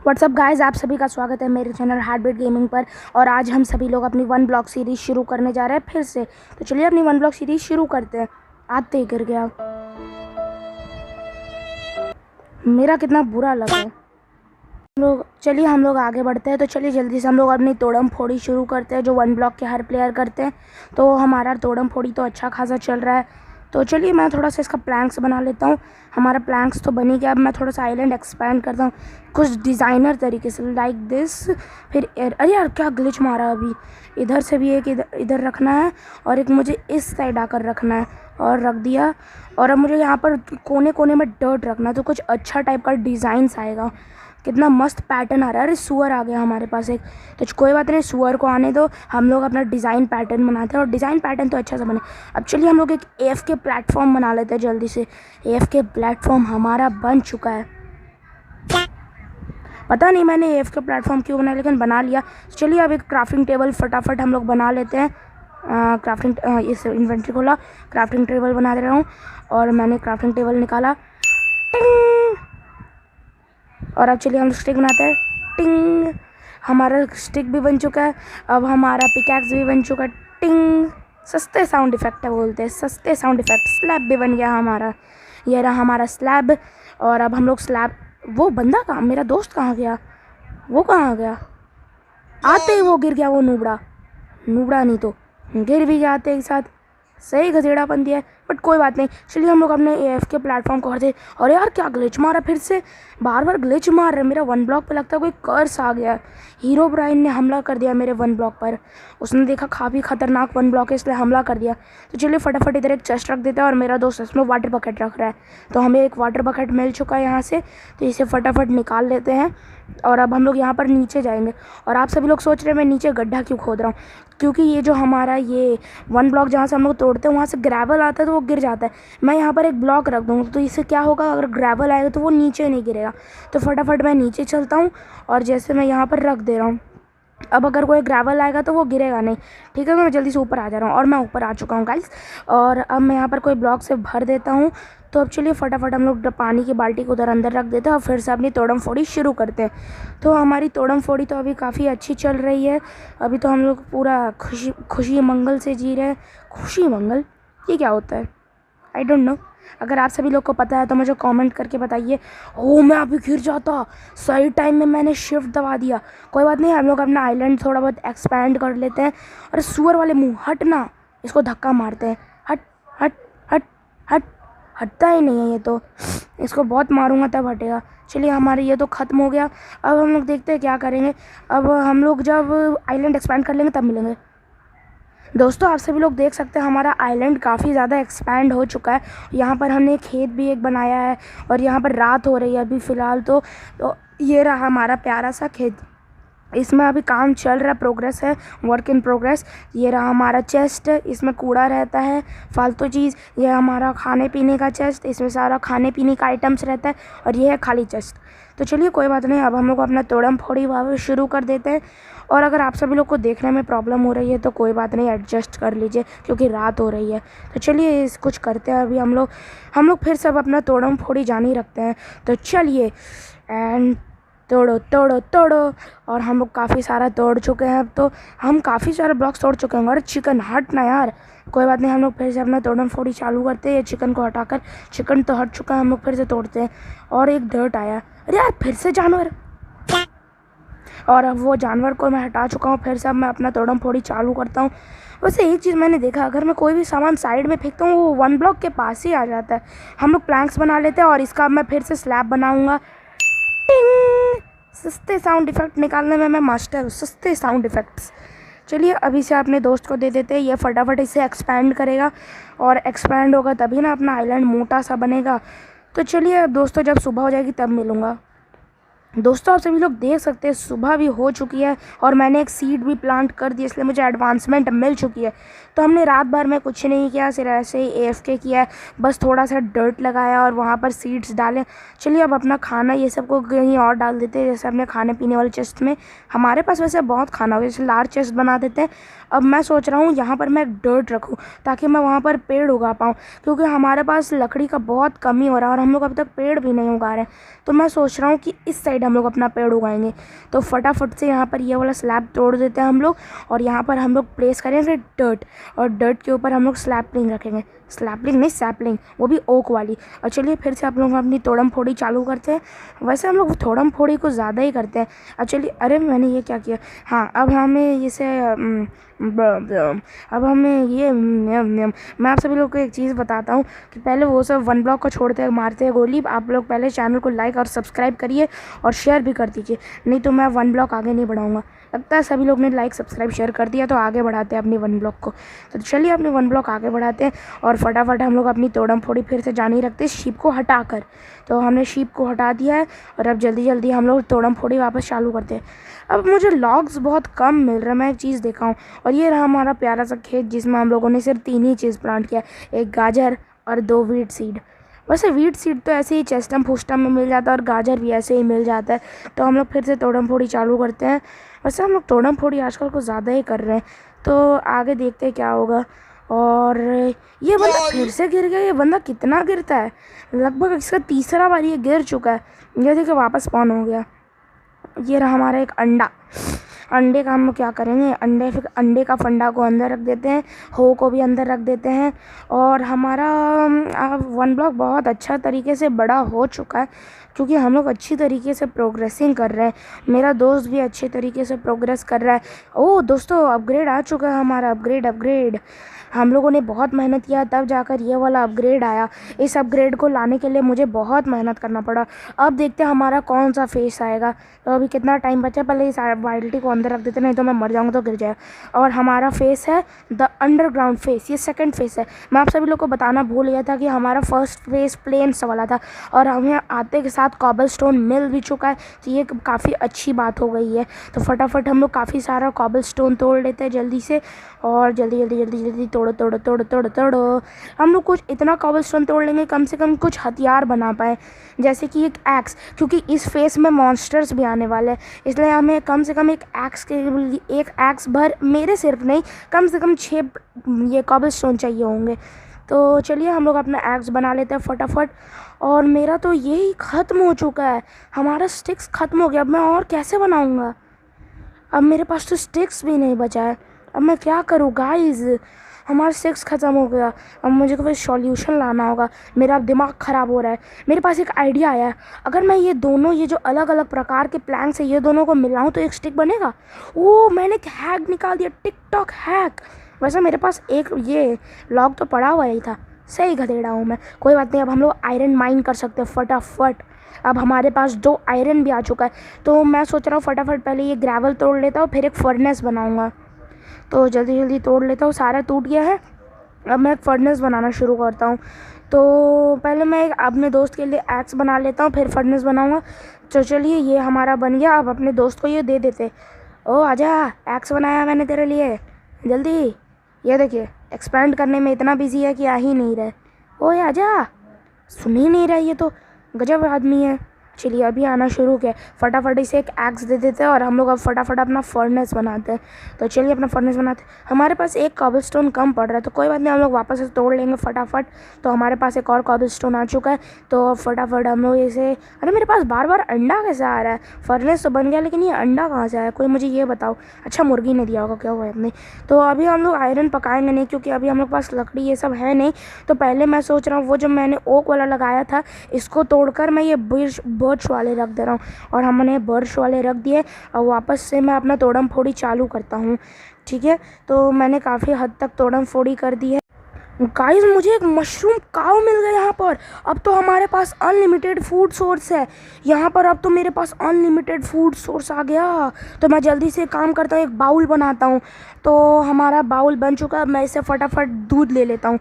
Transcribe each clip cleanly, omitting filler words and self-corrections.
WhatsApp guys, आप सभी का स्वागत है मेरे चैनल हार्टबीट गेमिंग पर। और आज हम सभी लोग अपनी वन ब्लॉक सीरीज़ शुरू करने जा रहे हैं फिर से। तो चलिए अपनी वन ब्लॉक सीरीज़ शुरू करते हैं। आते ही गिर गया, मेरा कितना बुरा लगा है। हम लोग आगे बढ़ते हैं। तो चलिए जल्दी से हम लोग अपनी तोड़म फोड़ी शुरू करते हैं, जो वन ब्लॉक के हर प्लेयर करते हैं। तो हमारा तोड़म फोड़ी तो अच्छा खासा चल रहा है। तो चलिए मैं थोड़ा सा इसका प्लैंक्स बना लेता हूँ। हमारा प्लैंक्स तो बनी गया। अब मैं थोड़ा सा आइलैंड एक्सपैंड करता हूँ कुछ डिज़ाइनर तरीके से, लाइक दिस। फिर अरे यार क्या ग्लिच मारा अभी। इधर से भी एक इधर रखना है और एक मुझे इस साइड आकर रखना है, और रख दिया। और अब मुझे यहाँ पर कोने कोने में डर्ट रखना है, तो कुछ अच्छा टाइप का डिज़ाइंस आएगा। कितना मस्त पैटर्न आ रहा है। अरे सुअर आ गया हमारे पास एक। तो कोई बात नहीं, सुअर को आने दो, हम लोग अपना डिज़ाइन पैटर्न बनाते हैं। और डिज़ाइन पैटर्न तो अच्छा सा बने। अब चलिए हम लोग एक AFK प्लेटफॉर्म बना लेते हैं जल्दी से। AFK प्लेटफॉर्म हमारा बन चुका है। पता नहीं मैंने AFK प्लेटफॉर्म क्यों बनाया, लेकिन बना लिया। चलिए अब एक क्राफ्टिंग टेबल फटाफट हम लोग बना लेते हैं। इस इन्वेंट्री खोला, क्राफ्टिंग टेबल बना दे रहा हूँ। और मैंने क्राफ्टिंग टेबल निकाला, टिंग। और अब चलिए हम स्टिक बनाते हैं, टिंग। हमारा स्टिक भी बन चुका है। अब हमारा पिकैक्स भी बन चुका है, टिंग। सस्ते साउंड इफेक्ट है बोलते हैं, सस्ते साउंड इफेक्ट। स्लैब भी बन गया हमारा, ये रहा हमारा स्लैब। और अब हम लोग स्लैब, वो बंदा कहाँ, मेरा दोस्त कहाँ गया, वो कहाँ गया? आते ही वो गिर गया, वो नूबड़ा नहीं तो गिर भी जाते एक साथ। सही गधेड़ापन दिया है, बट कोई बात नहीं। चलिए हम लोग अपने AFK प्लेटफॉर्म को करते। और यार क्या ग्लिच मारा, फिर से बार बार ग्लिच मार रहे। मेरा वन ब्लॉक पे लगता है कोई कर्स आ गया। हीरो ब्राइन ने हमला कर दिया मेरे वन ब्लॉक पर। उसने देखा काफ़ी खतरनाक वन ब्लॉक है, इसलिए हमला कर दिया। तो चलिए फटाफट इधर एक चेस्ट रख देते हैं। और मेरा दोस्त इसमें वाटर बकेट रख रहा है, तो हमें एक वाटर बकेट मिल चुका है यहाँ से। तो इसे फटाफट निकाल लेते हैं। और अब हम लोग यहाँ पर नीचे जाएंगे। और आप सभी लोग सोच रहे हैं मैं नीचे गड्ढा क्यों खोद रहा हूँ, क्योंकि ये जो हमारा ये वन ब्लॉक जहाँ से हम लोग तोड़ते हैं वहाँ से ग्रेवल आता है, तो वो गिर जाता है। मैं यहाँ पर एक ब्लॉक रख दूँगा, तो इससे क्या होगा, अगर ग्रेवल आएगा तो वो नीचे नहीं गिरेगा। तो फटाफट मैं नीचे चलता हूँ, और जैसे मैं यहाँ पर रख दे रहा हूँ। अब अगर कोई ग्रेवल आएगा तो वो गिरेगा नहीं, ठीक है। मैं जल्दी से ऊपर आ जा रहा हूँ, और मैं ऊपर आ चुका हूँ गाइस। और अब मैं यहाँ पर कोई ब्लॉक से भर देता हूँ। तो अब चलिए फटाफट हम लोग पानी की बाल्टी को उधर अंदर रख देते हैं, और फिर से अपनी तोड़म फोड़ी शुरू करते हैं। तो हमारी तोड़म फोड़ी तो अभी काफ़ी अच्छी चल रही है। अभी तो हम लोग पूरा खुशी मंगल से जी रहे हैं। खुशी मंगल, ये क्या होता है? I don't know. अगर आप सभी लोग को पता है तो मुझे कमेंट करके बताइए। ओ मैं अभी गिर जाता, सही टाइम में मैंने शिफ्ट दबा दिया। कोई बात नहीं, हम लोग अपना आइलैंड थोड़ा बहुत एक्सपैंड कर लेते हैं। अरे सुअर वाले मुंह हटना, इसको धक्का मारते हैं। हट हट हट हट, हटता ही नहीं है ये तो। इसको बहुत मारूंगा तब हटेगा। चलिए हमारे ये तो ख़त्म हो गया। अब हम लोग देखते हैं क्या करेंगे। अब हम लोग जब आइलैंड एक्सपैंड कर लेंगे तब मिलेंगे। दोस्तों आप सभी लोग देख सकते हैं हमारा आइलैंड काफ़ी ज़्यादा एक्सपैंड हो चुका है। यहाँ पर हमने खेत भी एक बनाया है, और यहाँ पर रात हो रही है अभी फ़िलहाल तो ये रहा हमारा प्यारा सा खेत। इसमें अभी काम चल रहा है, प्रोग्रेस है, वर्क इन प्रोग्रेस। ये रहा हमारा चेस्ट, इसमें कूड़ा रहता है, फालतू चीज़। ये हमारा खाने पीने का चेस्ट, इसमें सारा खाने पीने का आइटम्स रहता है। और ये है खाली चेस्ट। तो चलिए कोई बात नहीं, अब हम लोग अपना तोड़म फोड़ी वापस शुरू कर देते हैं। और अगर आप सभी लोग को देखने में प्रॉब्लम हो रही है तो कोई बात नहीं, एडजस्ट कर लीजिए, क्योंकि रात हो रही है। तो चलिए कुछ करते हैं अभी हम लोग फिर सब अपना तोड़म फोड़ी जानी रखते हैं। तो चलिए, एंड तोड़ो तोड़ो तोड़ो। और हम लोग काफ़ी सारा तोड़ चुके हैं। अब तो हम काफ़ी सारे ब्लॉक्स तोड़ चुके हैं। अरे चिकन हट ना यार। कोई बात नहीं, हम लोग फिर से अपना तोड़म फोड़ी चालू करते हैं। ये चिकन को हटाकर, चिकन तो हट चुका है, हम लोग फिर से तोड़ते हैं। और एक डर्ट आया, अरे यार फिर से जानवर। और अब वो जानवर को मैं हटा चुका हूँ। फिर से अब मैं अपना तोड़म फोड़ी चालू करता हूँ। वैसे एक चीज़ मैंने देखा, अगर मैं कोई भी सामान साइड में फेंकता हूँ वो वन ब्लॉक के पास ही आ जाता है। हम लोग प्लैंक्स बना लेते हैं, और इसका मैं फिर से स्लैब बनाऊँगा। टिंग। सस्ते साउंड इफेक्ट निकालने में मैं मास्टर हूँ, सस्ते साउंड इफेक्ट्स। चलिए अभी से अपने दोस्त को दे देते हैं, ये फटाफट इसे एक्सपैंड करेगा। और एक्सपैंड होगा तभी ना अपना आइलैंड मोटा सा बनेगा। तो चलिए दोस्तों, जब सुबह हो जाएगी तब मिलूँगा। दोस्तों आप सभी लोग देख सकते हैं सुबह भी हो चुकी है, और मैंने एक सीड भी प्लांट कर दी, इसलिए मुझे एडवांसमेंट मिल चुकी है। तो हमने रात भर में कुछ नहीं किया, सिर्फ ऐसे ही AFK किया है। बस थोड़ा सा डर्ट लगाया और वहाँ पर सीड्स डाले। चलिए अब अपना खाना ये सब को कहीं और डाल देते हैं, जैसे अपने खाने पीने वाले चेस्ट में। हमारे पास वैसे बहुत खाना हो, जैसे लार्ज चेस्ट बना देते हैं। अब मैं सोच रहा हूँ यहाँ पर मैं एक डर्ट रखूँ, ताकि मैं वहाँ पर पेड़ उगा पाऊँ, क्योंकि हमारे पास लकड़ी का बहुत कमी हो रहा है और हम लोग अभी तक पेड़ भी नहीं उगा रहे हैं। तो मैं सोच रहा हूँ कि इस साइड साइड हम लोग अपना पेड़ उगाएंगे। तो फटाफट से यहाँ पर ये वाला स्लैब तोड़ देते हैं हम लोग, और यहाँ पर हम लोग प्लेस करेंगे डर्ट, और डर्ट के ऊपर हम लोग स्लैपलिंग रखेंगे, स्लैपलिंग नहीं सैपलिंग, वो भी ओक वाली। और चलिए फिर से आप लोग अपनी तोड़म फोड़ी चालू करते हैं। वैसे हम लोग तोड़म फोड़ी को ज़्यादा ही करते हैं। अब चलिए, अरे मैंने ये क्या किया, हाँ अब हमें इसे अब हमें ये मैं आप सभी लोग को एक चीज़ बताता हूँ कि पहले वो सब 1 ब्लॉक को छोड़ते हैं, मारते हैं गोली। आप लोग पहले चैनल को लाइक और सब्सक्राइब करिए और शेयर भी कर दीजिए, नहीं तो मैं 1 ब्लॉक आगे नहीं बढ़ाऊँगा। लगता है सभी लोग ने लाइक सब्सक्राइब शेयर कर दिया, तो आगे बढ़ाते हैं अपनी 1 ब्लॉक को। तो चलिए अपने 1 ब्लॉक आगे बढ़ाते हैं, और फटाफट हम लोग अपनी तोड़म फोड़ी फिर से जारी रखते हैं शीप को हटा कर। तो हमने शीप को हटा दिया है, और अब जल्दी जल्दी हम लोग तोड़म फोड़ी वापस चालू करते हैं। अब मुझे लॉग्स बहुत कम मिल रहे हैं, मैं एक चीज़ देखा हूँ, और ये रहा हमारा प्यारा सा खेत जिसमें हम लोगों ने सिर्फ 3 ही चीज़ प्लांट किया, एक गाजर और 2 वीट सीड। वैसे वीट सीड तो ऐसे ही चेस्टम फुस्टम में मिल जाता है, और गाजर भी ऐसे ही मिल जाता है। तो हम लोग फिर से तोड़म फोड़ी चालू करते हैं। वैसे हम लोग तोड़म फोड़ी आजकल कुछ ज़्यादा ही कर रहे हैं, तो आगे देखते हैं क्या होगा। और ये बंदा फिर से गिर गया। ये बंदा कितना गिरता है, लगभग इसका तीसरा बार ये गिर चुका है। ये देखिए वापस स्पॉन हो गया। ये रहा हमारा एक अंडा। अंडे का हम लोग क्या करेंगे, फिर अंडे का फंडा को अंदर रख देते हैं, हो को भी अंदर रख देते हैं। और हमारा 1 ब्लॉक बहुत अच्छा तरीके से बड़ा हो चुका है, क्योंकि हम लोग अच्छी तरीके से प्रोग्रेसिंग कर रहे हैं। मेरा दोस्त भी अच्छे तरीके से प्रोग्रेस कर रहा है। ओह दोस्तों, अपग्रेड आ चुका है हमारा। अपग्रेड हम लोगों ने बहुत मेहनत किया, तब जाकर ये वाला अपग्रेड आया। इस अपग्रेड को लाने के लिए मुझे बहुत मेहनत करना पड़ा। अब देखते हैं हमारा कौन सा फेस आएगा। तो अभी कितना टाइम बचा, पहले इस वाइल्टी को अंदर रख देते, नहीं तो मैं मर जाऊँगा तो गिर जाएगा। और हमारा फेस है द अंडरग्राउंड फेस, ये सेकंड फेस है। मैं आप सभी लोग को बताना भूल गया था कि हमारा फर्स्ट फेस प्लेन सा वाला था, और हमें आते के साथ कॉबल स्टोन मिल भी चुका है, तो ये काफ़ी अच्छी बात हो गई है। तो फटाफट हम लोग काफ़ी सारा कॉबल स्टोन तोड़ लेते हैं जल्दी से, और जल्दी तोड़ो। हम लोग कुछ इतना कॉबल स्टोन तोड़ लेंगे, कम से कम कुछ हथियार बना पाए, जैसे कि एक एक्स, क्योंकि इस फेस में मॉन्स्टर्स भी आने वाले हैं। इसलिए हमें कम से कम एक एक्स भर, मेरे सिर्फ नहीं, कम से कम 6 ये कॉबल स्टोन चाहिए होंगे। तो चलिए हम लोग अपना एक्स बना लेते हैं फटाफट। और मेरा तो यही ख़त्म हो चुका है, हमारा स्टिक्स ख़त्म हो गया। अब मैं और कैसे बनाऊँगा, अब मेरे पास तो स्टिक्स भी नहीं बचा है। अब मैं क्या करूँ गाइस, हमारा स्टिक्स ख़त्म हो गया। अब मुझे कोई सॉल्यूशन लाना होगा, मेरा दिमाग ख़राब हो रहा है। मेरे पास एक आइडिया आया है, अगर मैं ये दोनों, ये जो अलग अलग प्रकार के प्लैंक्स है, ये दोनों को मिलाऊं तो एक स्टिक बनेगा। ओ मैंने एक हैक निकाल दिया, टिकटॉक हैक। वैसे मेरे पास एक ये लॉग तो पड़ा हुआ ही था, सही गधेड़ा हूँ मैं, कोई बात नहीं। अब हम लोग आयरन माइन कर सकते हैं फटाफट। अब हमारे पास 2 आयरन भी आ चुका है, तो मैं सोच रहा हूँ फटाफट पहले ये ग्रेवल तोड़ लेता हूँ, फिर एक फर्नेस बनाऊँगा। तो जल्दी तोड़ लेता हूँ, सारा टूट गया है। अब मैं एक फर्नेस बनाना शुरू करता हूँ। तो पहले मैं अपने दोस्त के लिए एक्स बना लेता हूँ, फिर फर्नेस बनाऊँगा। तो चलिए ये हमारा बन गया। अब अपने दोस्त को ये दे देते। ओ आजा, एक्स बनाया मैंने तेरे लिए, जल्दी। ये देखिए एक्सपेंड करने में इतना बिजी है कि आ ही नहीं रहे। ओ आजा, सुन ही नहीं रहा, ये तो गजब आदमी है। चलिए अभी आना शुरू किया, फटाफट इसे एक एक्स दे देते हैं, और हम लोग अब फटाफट अपना फर्नेस बनाते हैं। तो चलिए अपना फर्नेस बनाते हैं। हमारे पास एक कॉबल स्टोन कम पड़ रहा है, तो कोई बात नहीं, हम लोग वापस से तोड़ लेंगे फटाफट। तो हमारे पास एक और कॉबल स्टोन आ चुका है, तो फटाफट हम लोग इसे, अरे मेरे पास बार बार अंडा कैसे आ रहा है, फर्नेस तो बन गया लेकिन ये अंडा कहाँ से आया, कोई मुझे ये बताओ। अच्छा मुर्गी ने दिया होगा, क्या हुआ अपने। तो अभी हम लोग आयरन पकाएंगे नहीं, क्योंकि अभी हम लोग पास लकड़ी ये सब है नहीं। तो पहले मैं सोच रहा हूँ वो जो मैंने ओक वाला लगाया था, इसको तोड़कर मैं ये बर्च वाले रख दे रहा हूँ। और हमने बर्च वाले रख दिए, और वापस से मैं अपना तोड़म फोड़ी चालू करता हूँ। ठीक है, तो मैंने काफ़ी हद तक तोड़म फोड़ी कर दी है। गाइस मुझे एक मशरूम काव मिल गया यहाँ पर। अब तो हमारे पास अनलिमिटेड फूड सोर्स है यहाँ पर। अब तो मेरे पास अनलिमिटेड फूड सोर्स आ गया। तो मैं जल्दी से काम करता हूँ, एक बाउल बनाता हूँ। तो हमारा बाउल बन चुका है। मैं इसे फटाफट दूध ले लेता हूँ।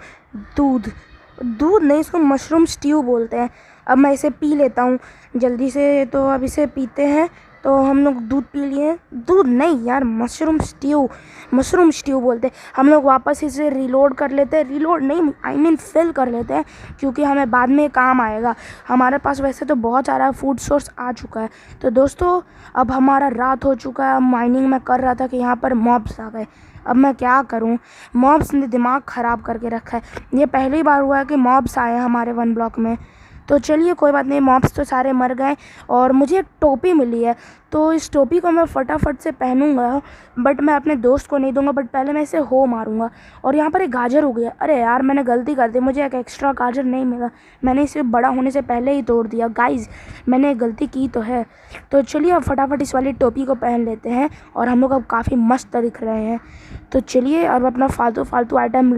दूध नहीं, इसको मशरूम स्ट्यू बोलते हैं। अब मैं इसे पी लेता हूँ जल्दी से। तो अब इसे पीते हैं। तो हम लोग दूध पी लिए, दूध नहीं यार, मशरूम स्ट्यू बोलते हैं। हम लोग वापस इसे रिलोड कर लेते हैं, रिलोड नहीं आई मीन फिल कर लेते हैं, क्योंकि हमें बाद में काम आएगा। हमारे पास वैसे तो बहुत सारा फूड सोर्स आ चुका है। तो दोस्तों अब हमारा रात हो चुका है। अब माइनिंग में कर रहा था कि यहाँ पर मॉब्स आ गए। अब मैं क्या करूं, मॉब्स ने दिमाग ख़राब करके रखा है। ये पहली बार हुआ है कि मॉब्स आए हमारे 1 ब्लॉक में। तो चलिए कोई बात नहीं, मॉब्स तो सारे मर गए और मुझे एक टोपी मिली है, तो इस टोपी को मैं फटाफट से पहनूंगा, बट मैं अपने दोस्त को नहीं दूंगा, बट पहले मैं इसे हो मारूंगा। और यहाँ पर एक गाजर हो गया। अरे यार मैंने गलती कर दी, मुझे एक एक्स्ट्रा गाजर नहीं मिला, मैंने इसे बड़ा होने से पहले ही तोड़ दिया। गाइज मैंने गलती की तो है। तो चलिए अब फटाफट इस वाली टोपी को पहन लेते हैं और हम लोग अब काफ़ी मस्त दिख रहे हैं। तो चलिए अब अपना फालतू आइटम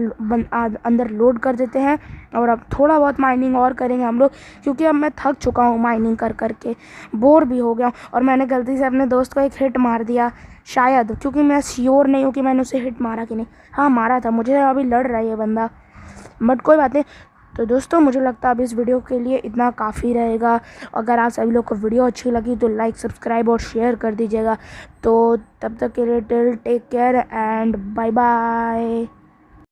अंदर लोड कर देते हैं और अब थोड़ा बहुत माइनिंग और करेंगे हम लोग, क्योंकि अब मैं थक चुका हूँ माइनिंग कर करके, बोर भी हो गया हूँ। और मैंने गलती से अपने दोस्त को एक हिट मार दिया शायद, क्योंकि मैं श्योर नहीं हूँ कि मैंने उसे हिट मारा कि नहीं। हाँ मारा था, मुझे अभी लड़ रहा है ये बंदा, बट कोई बात नहीं। तो दोस्तों मुझे लगता है अब इस वीडियो के लिए इतना काफ़ी रहेगा। अगर आप सभी लोग को वीडियो अच्छी लगी तो लाइक, सब्सक्राइब और शेयर कर दीजिएगा। तो तब तक के लिए take care and bye bye.